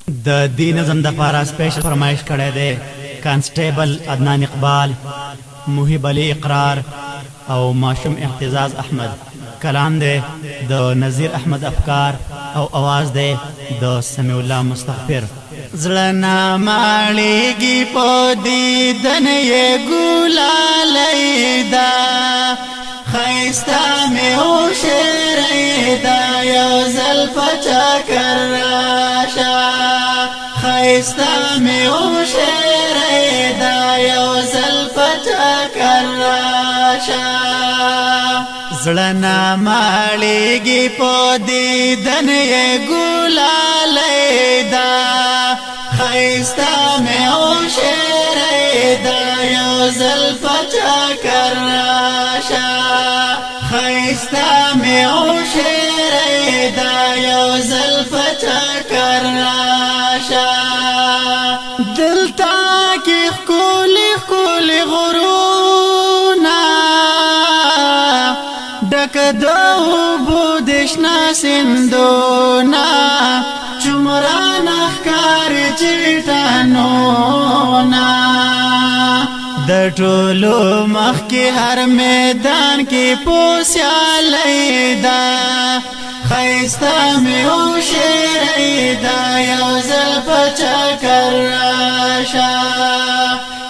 د دې نظم د پاره سپیشل فرمایش کړی دی کانسټیبل عدنان اقبال، محب علي اقرار او ماشوم اعتزاز احمد. کلام دی د نذیر احمد افکار او आवाज دی د سمیع الله مستغفر. زړه ناماړېږي په دیدن یې ګلالی ده، ښایسته مې هوښیارۍ ده یو ځل په چکر راشه، ښایسته مې هوښیارۍ ده یو ځل په چکر راشه. زړه ناماړېږي په دیدن یې ګلالی ده، ښایسته مې هوښیارۍ ده یو ځل په چکر راشه، ښایسته مې هوښیارۍ ده یو ځل په چکر راشه. دلته کې ښکلي ښکلي غرونه ډک د اوبو د شنه سیندونه، چمرانه ښکاري چټانونه د ټولو مخکې هر میدان کې پوسیالی ده، ښایسته مې هوښیارۍ ده یو ځل په چکر راشه،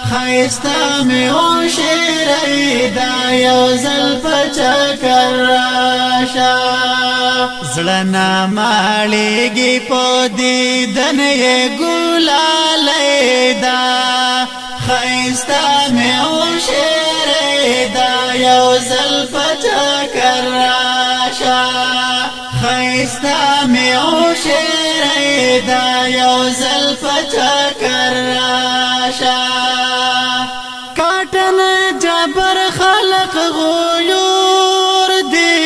ښایسته مې هوښیارۍ ده یو ځل په چکر راشه. زړه ناماړېږي په دیدن یې ګلالی ده، ښایسته مې هوښیارۍ ده یو ځل په چکر راشه، ښایسته مې هوښیارۍ ده یو ځل په چکر راشه. کاټن جبر خلق غیور دی،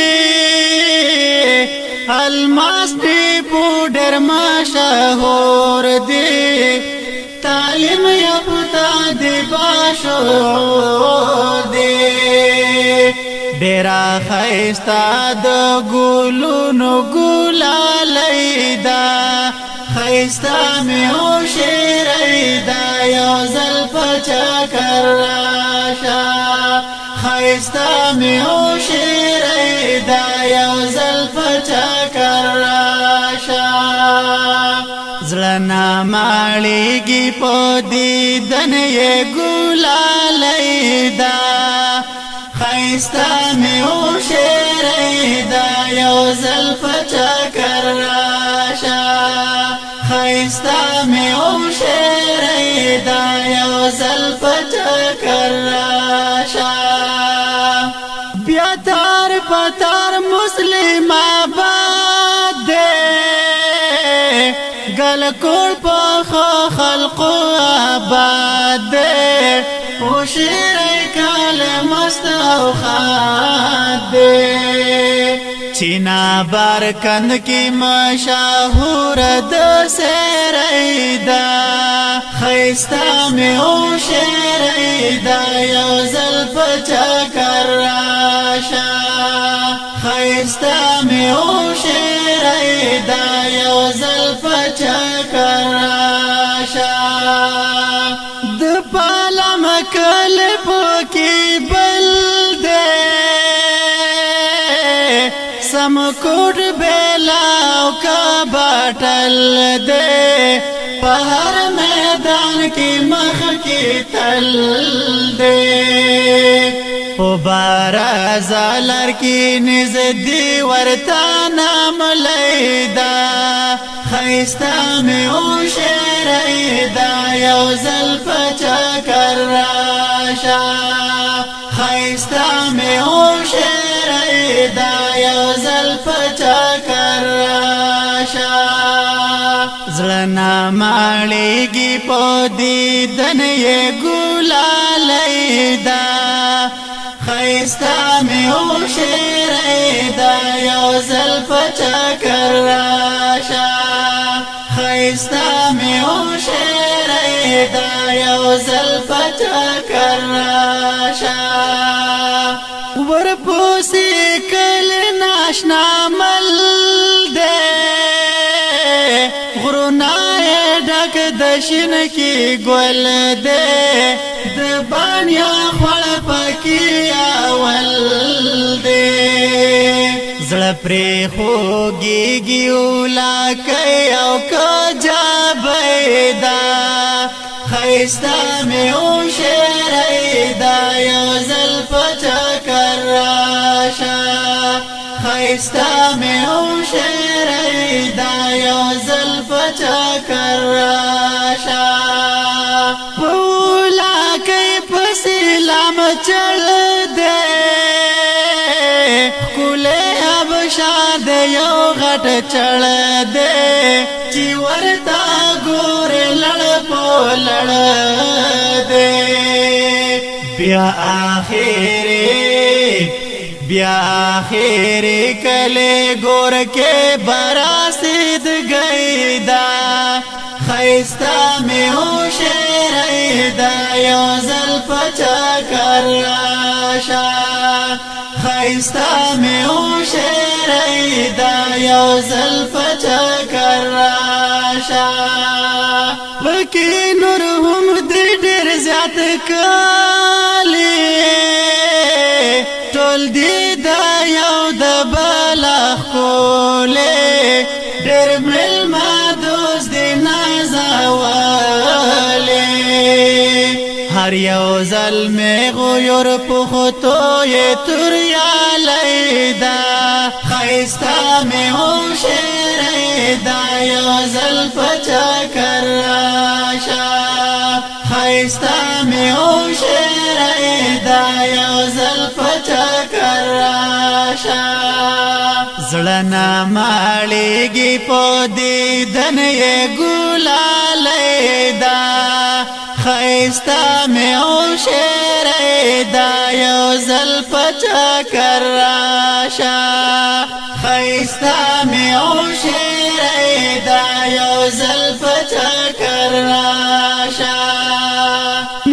الماس دی پوډر مشهور دی، تعلیم یافته دی باشعور دی، ډېره ښایسته د ګلونو ګلالی ده، ښایسته مې هوښیارۍ ده یو ځل په چکر راشه، ښایسته مې هوښیارۍ ده یو ځل په چکر راشه. زړه ناماړېږي په دیدن یې ګلالی ده، ښایسته مې هوښیارۍ ده یو ځل په چکر راشه، ښایسته مې هوښیارۍ ده یو ځل په چکر راشه. بیا تار په تار مسلم آباد دی، ګلکوړ په ښه خلقو آباد دی، هوښیارۍ کاله مست او ښاد دی، چینابار کند کې مشهوره د سیرۍ ده، ښایسته مې هوښیارۍ ده یو ځل په چکر راشه، ښایسته مې هوښیارۍ ده یو ځل په چکر راشه. د پالم کلی پکې بل دی، سمکوټ بیلا او کاباټل دی، په هر میدان کې مخکې تل دی، په بارزه لرګي نږدې ورته ناملی ده، ښایسته مې هوښیارۍ ده یو ځل په چکر راشه، ښایسته مې هوښیارۍ ده یو ځل په چکر راشه. زړه ناماړېږي په دیدن یې ګلالی ده، ښایسته مې هوښیارۍ ده یو ځل په چکر راشه، ښایسته مې هوښیارۍ ده یو ځل په چکر راشه. ورپسې کلی ناشنا مل دی، غرونه ډک د شین کی ګل دې د بانیا خړ پکې اول دې زړه پرې خوږیږي ولکه او کجابیدا خیستا مې او شریدا یو زل پچکر راشه خیستا مې او شریدا یو زل پچکر راشه ولکه پسلام چړ دې کوله شاد یو غټ چړ دې چې ورتا ګور لړ په لړ دې بیا اخیره کله ګور کې براسید گئیدا خیستا مې او شریدا یو زل پچکر راشه خیستا مې او شریدا یو زل پچکر راشه وکي نور هم دې ډېر زیات کالي ټول دې دا یو د بلخ کوله ډېر ملما دوست دې نازولې هر یو زل مې غویر پختو یې توریا لیدا خیستا مې او شریدا یو زل پچکر راشه خیستا مې او شریدا یو زل پچکر راشه زړه ناماړېږي په دیدن یې ګلالیدا خیستا مې او شریدا یو زل پچکر راشه خیستا مې او شریدا یو زل پچکر راشه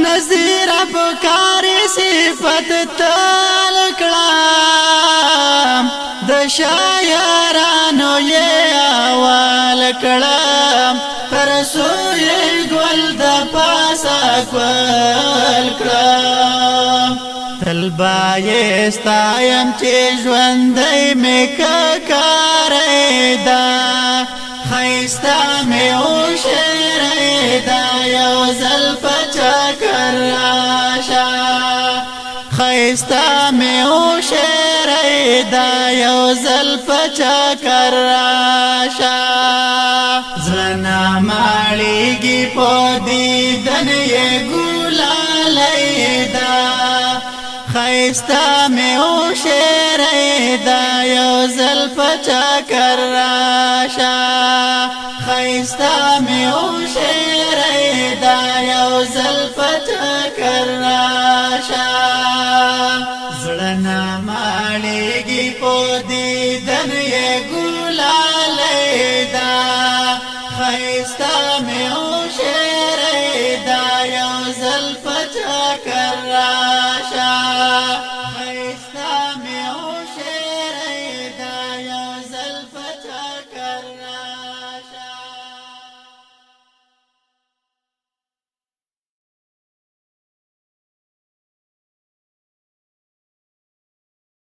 نظیر افکاری صفت تل کړم د شاعرانو یې اول کړم رسول ګل د پاسا کول کړم تل باید ستایم چې ژوندی مې کاریدا خیستا مې او شریدا یو زل پچکر راشه خیستا مې او شریدا یو زل پچکر راشه زړه ناماړېږي په دیدن یې ګلالیدا خیستا مې او شریدا یو زل پچکر راشه خیستا مې او شریدا یو زل پچکر راشه